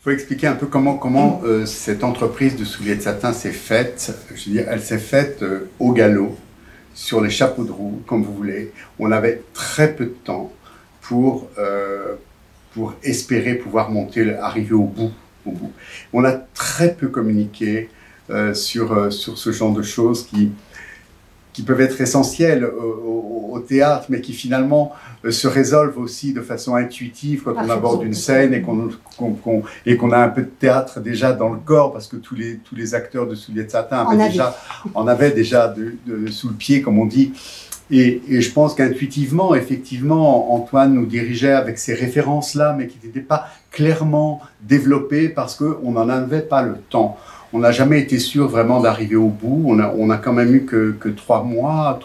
faut expliquer un peu comment cette entreprise de souliers de satin s'est faite. Je veux dire, elle s'est faite au galop, sur les chapeaux de roue, comme vous voulez. On avait très peu de temps pour espérer pouvoir arriver au bout. On a très peu communiqué sur ce genre de choses qui peuvent être essentielles au théâtre, mais qui finalement se résolvent aussi de façon intuitive quand on aborde une scène et qu'on a un peu de théâtre déjà dans le corps, parce que tous les acteurs de Souliers de Satin en avaient déjà sous le pied, comme on dit. Et je pense qu'intuitivement, effectivement, Antoine nous dirigeait avec ces références-là, mais qui n'étaient pas clairement développées parce qu'on n'en avait pas le temps. On n'a jamais été sûr vraiment d'arriver au bout. On a quand même eu que 3 mois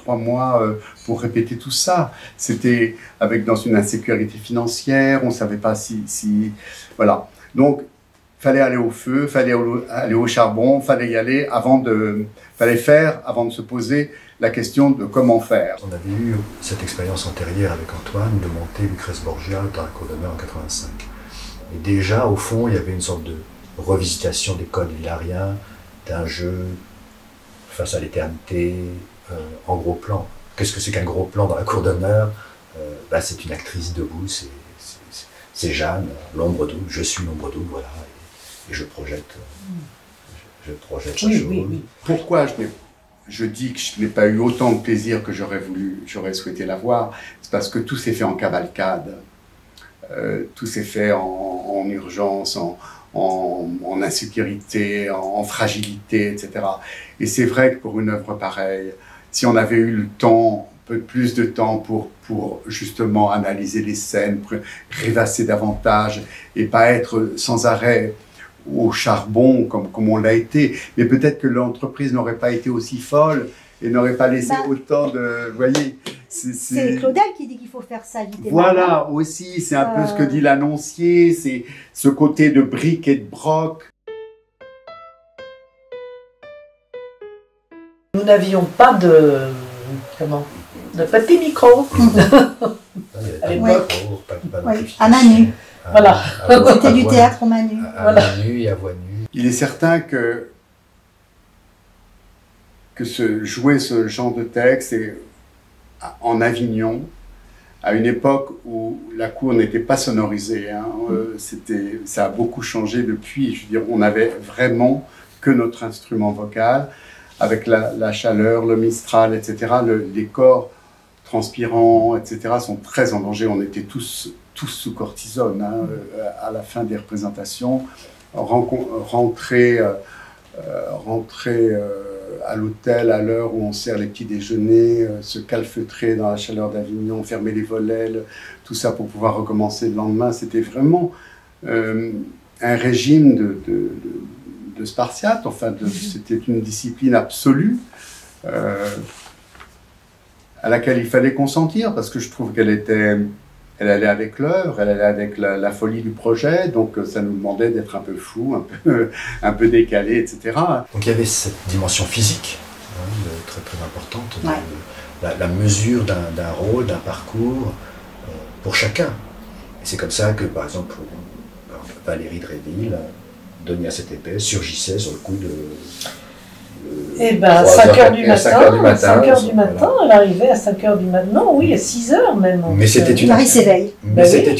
pour répéter tout ça. C'était dans une insécurité financière, on ne savait pas si... Voilà. Donc, fallait aller au feu, fallait aller au charbon, fallait y aller fallait faire avant de se poser la question de comment faire. On avait eu cette expérience antérieure avec Antoine de monter Lucrèce Borgia dans la cour d'honneur en 85. Et déjà, au fond, il y avait une sorte de revisitation des codes hilariens, d'un jeu face à l'éternité, en gros plan. Qu'est-ce que c'est qu'un gros plan dans la cour d'honneur? C'est une actrice debout, c'est Jeanne, l'ombre double, je suis l'ombre double, voilà, et je projette la chose. Oui. Pourquoi je dis que je n'ai pas eu autant de plaisir que j'aurais souhaité l'avoir? C'est parce que tout s'est fait en cavalcade, tout s'est fait en urgence, en insécurité, en fragilité, etc. Et c'est vrai que pour une œuvre pareille, si on avait eu le temps, un peu plus de temps pour justement analyser les scènes, rêvasser davantage et pas être sans arrêt au charbon comme on l'a été, mais peut-être que l'entreprise n'aurait pas été aussi folle et n'aurait pas laissé autant de... Vous voyez, c'est Claudel qui dit qu'il faut faire ça vite. Voilà, aussi, c'est un peu ce que dit l'annoncier, c'est ce côté de bric et de broc. Nous n'avions pas de petit micro. À l'époque, à main nue. Voilà. C'était du théâtre au main nue. À main nue et à voix nue. Il est certain que jouer ce genre de texte en Avignon, à une époque où la cour n'était pas sonorisée, ça a beaucoup changé depuis. Je veux dire, on n'avait vraiment que notre instrument vocal, avec la chaleur, le mistral, etc. Les corps transpirants, etc. sont très en danger. On était tous sous cortisone à la fin des représentations. Rentrer à l'hôtel à l'heure où on sert les petits déjeuners, se calfeutrer dans la chaleur d'Avignon, fermer les volets, tout ça pour pouvoir recommencer le lendemain. C'était vraiment un régime de Spartiate. Enfin, c'était une discipline absolue à laquelle il fallait consentir, parce que je trouve elle allait avec l'œuvre, elle allait avec la folie du projet, donc ça nous demandait d'être un peu fou, un peu décalé, etc. Donc il y avait cette dimension physique, très très importante, la mesure d'un rôle, d'un parcours pour chacun. Et c'est comme ça que, par exemple, Valérie Dréville, Donia cette épée, surgissait sur le coup de... Eh bien, à 5h du matin, 5h du matin, voilà. Elle arrivait à 5h du matin, non, oui, à 6h même. Mais c'était une,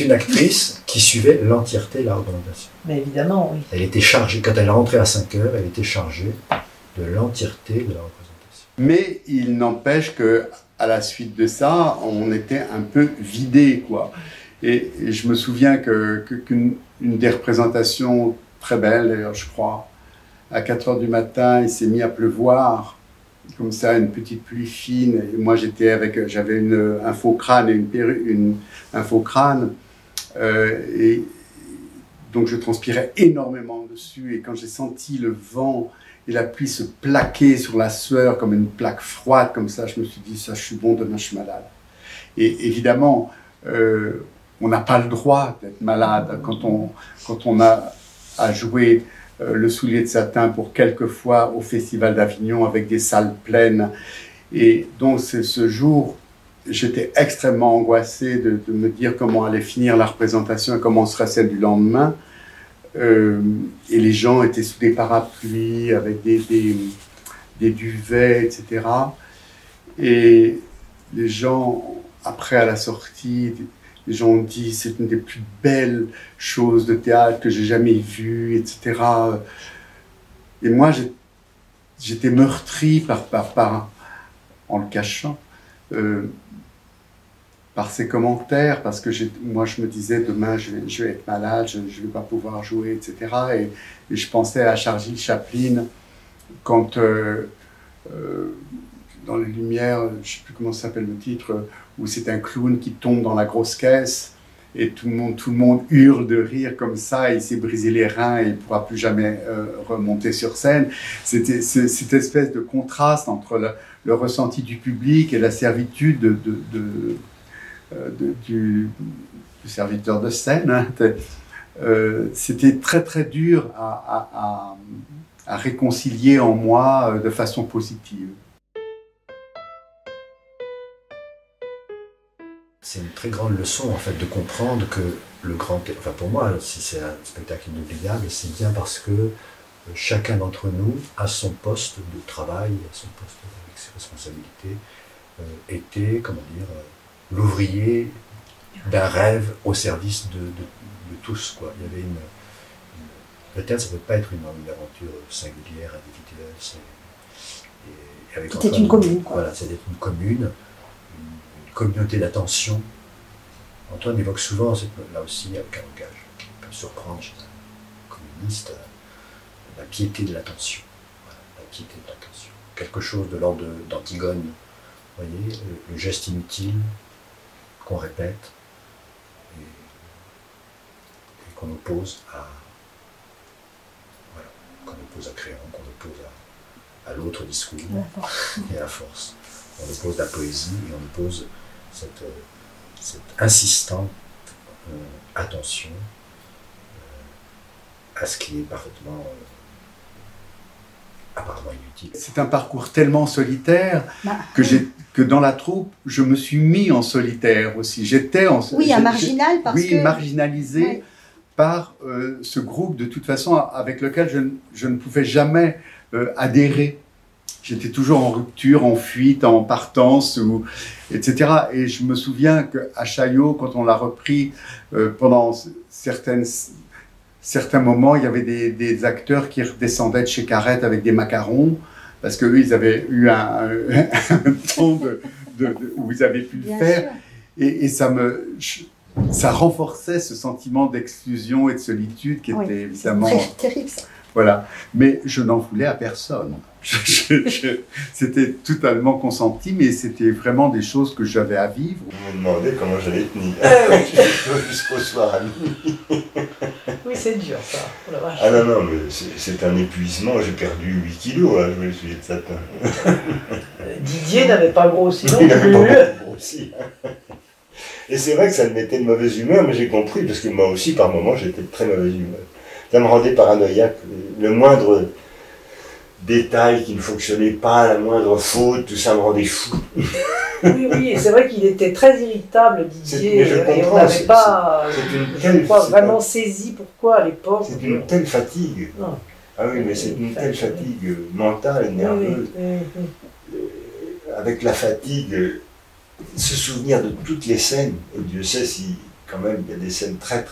une actrice qui suivait l'entièreté de la représentation. Mais évidemment, oui. Elle était chargée, quand elle rentrait à 5h, elle était chargée de l'entièreté de la représentation. Mais il n'empêche qu'à la suite de ça, on était un peu vidé, quoi. Et je me souviens qu'une des représentations très belles, d'ailleurs, je crois, à 4h du matin, il s'est mis à pleuvoir, comme ça, une petite pluie fine. Et moi, j'avais un faux crâne et un faux crâne. Et donc, je transpirais énormément dessus. Et quand j'ai senti le vent et la pluie se plaquer sur la sueur comme une plaque froide, comme ça, je me suis dit, ça, je suis bon, demain, je suis malade. Et évidemment, on n'a pas le droit d'être malade quand on a à jouer le Soulier de Satin pour quelques fois au Festival d'Avignon avec des salles pleines. Et donc ce jour, j'étais extrêmement angoissé de me dire comment allait finir la représentation et comment serait celle du lendemain. Et les gens étaient sous des parapluies, avec des duvets, etc. Et les gens, après à la sortie, les gens ont dit c'est une des plus belles choses de théâtre que j'ai jamais vues, etc. Et moi, j'étais meurtri en le cachant, par ces commentaires, parce que moi je me disais demain je vais être malade, je ne vais pas pouvoir jouer, etc. Et je pensais à Charlie Chaplin quand dans les Lumières, je ne sais plus comment s'appelle le titre, où c'est un clown qui tombe dans la grosse caisse et tout le monde hurle de rire comme ça, il s'est brisé les reins et il ne pourra plus jamais remonter sur scène. C'était cette espèce de contraste entre le ressenti du public et la servitude du serviteur de scène. Hein. C'était très très dur à réconcilier en moi de façon positive. C'est une très grande leçon en fait de comprendre que le grand, enfin pour moi, si c'est un spectacle inoubliable, c'est bien parce que chacun d'entre nous a son poste de travail, son poste avec ses responsabilités, était, comment dire, l'ouvrier d'un rêve au service de tous, quoi. Il y avait le théâtre, ça ne peut pas être une aventure singulière, individuelle. C'était une commune, quoi. Voilà, c'était une commune. Communauté d'attention. Antoine évoque souvent, là aussi, avec un langage qui peut surprendre chez un communiste, la piété de l'attention. Voilà, la piété de l'attention. Quelque chose de l'ordre d'Antigone. Vous voyez, le geste inutile qu'on répète et qu'on oppose à Créon, qu'on oppose à l'autre discours et à la force. On oppose la poésie et on oppose cette insistante attention à ce qui est parfaitement apparemment inutile. C'est un parcours tellement solitaire que dans la troupe, je me suis mis en solitaire aussi. J'étais un marginal parce que... marginalisé. Ouais. Par ce groupe, de toute façon, avec lequel je ne pouvais jamais adhérer. J'étais toujours en rupture, en fuite, en partance, etc. Et je me souviens qu'à Chaillot, quand on l'a repris, pendant certains moments, il y avait des acteurs qui redescendaient de chez Carrette avec des macarons, parce qu'eux, ils avaient eu un temps où ils avaient pu le faire. Et ça renforçait ce sentiment d'exclusion et de solitude qui était évidemment... terrible, ça. Voilà. Mais je n'en voulais à personne. C'était totalement consenti, mais c'était vraiment des choses que j'avais à vivre. Vous me demandez comment j'allais tenir jusqu'au soir à minuit. Oui, c'est dur, ça. Oh la vache. Ah non, mais c'est un épuisement. J'ai perdu 8 kilos à jouer le sujet de Satin. Didier n'avait pas grossi non plus. Il n'avait pas grossi. Et c'est vrai que ça me mettait de mauvaise humeur, mais j'ai compris, parce que moi aussi, par moments, j'étais de très mauvaise humeur. Ça me rendait paranoïaque. Le moindre détail qui ne fonctionnait pas, la moindre faute, tout ça me rendait fou. Oui, et c'est vrai qu'il était très irritable, Didier, mais je comprends, et on n'avait pas vraiment saisi pourquoi à l'époque. C'est une telle fatigue. Non. Ah oui, mais c'est une telle fatigue mentale, nerveuse. Avec la fatigue, se souvenir de toutes les scènes, et Dieu sait si quand même il y a des scènes très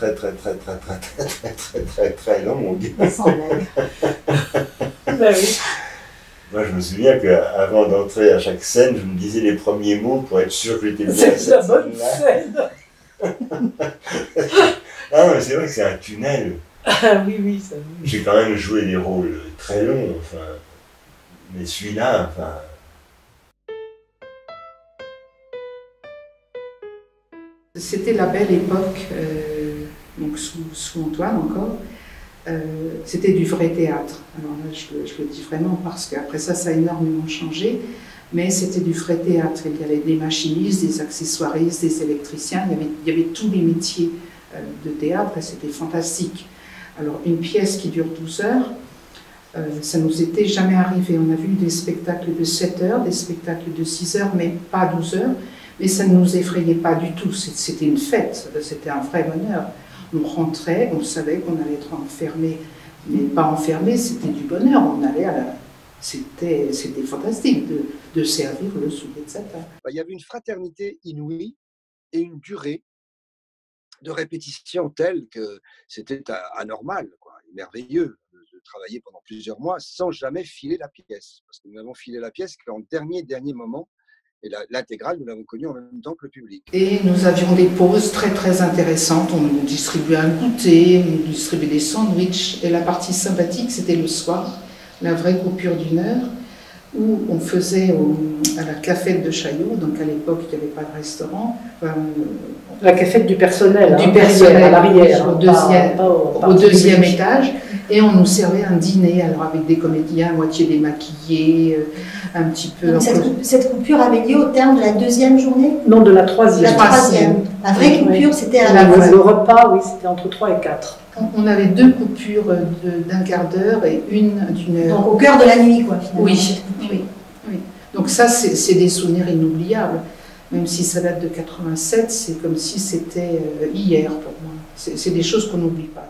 longues. Ben oui. Moi je me souviens qu'avant d'entrer à chaque scène, je me disais les premiers mots pour être sûr que j'étais bien à cette C'est la bonne scène. Ah mais c'est vrai que c'est un tunnel. Ah oui, ça oui. J'ai quand même joué des rôles très longs, enfin, mais celui-là, enfin... C'était la belle époque, donc sous Antoine encore. C'était du vrai théâtre. Alors là, je le dis vraiment parce qu'après ça a énormément changé. Mais c'était du vrai théâtre. Il y avait des machinistes, des accessoiristes, des électriciens. Il y avait tous les métiers de théâtre et c'était fantastique. Alors une pièce qui dure 12 heures, ça ne nous était jamais arrivé. On a vu des spectacles de 7 heures, des spectacles de 6 heures, mais pas 12 heures. Mais ça ne nous effrayait pas du tout, c'était une fête, c'était un vrai bonheur. On rentrait, on savait qu'on allait être enfermé, mais pas enfermé, c'était du bonheur. On allait à la... C'était fantastique de servir le soulier de Satan. Il y avait une fraternité inouïe et une durée de répétition telle que c'était anormal, quoi, merveilleux de travailler pendant plusieurs mois sans jamais filer la pièce. Parce que nous avons filé la pièce qu'en dernier moment, et l'intégrale, nous l'avons connue en même temps que le public. Et nous avions des pauses très très intéressantes. On nous distribuait un goûter, on nous distribuait des sandwichs. Et la partie sympathique, c'était le soir, la vraie coupure d'1 heure, où on faisait à la cafette de Chaillot, donc à l'époque il n'y avait pas de restaurant. La cafette du personnel. Du personnel, à l'arrière, au deuxième étage. Et on nous servait un dîner, alors avec des comédiens à moitié démaquillés, un petit peu... Donc cette coupure avait lieu au terme de la 2e journée? Non, de la 3e. La 3e. La vraie coupure, c'était à la Le repas, oui, c'était entre 3 et 4. On avait 2 coupures d'1 quart d'heure et une d'1 heure. Donc au cœur de la nuit, quoi, finalement. Oui. Donc ça, c'est des souvenirs inoubliables. Même si ça date de 87, c'est comme si c'était hier pour moi. C'est des choses qu'on n'oublie pas.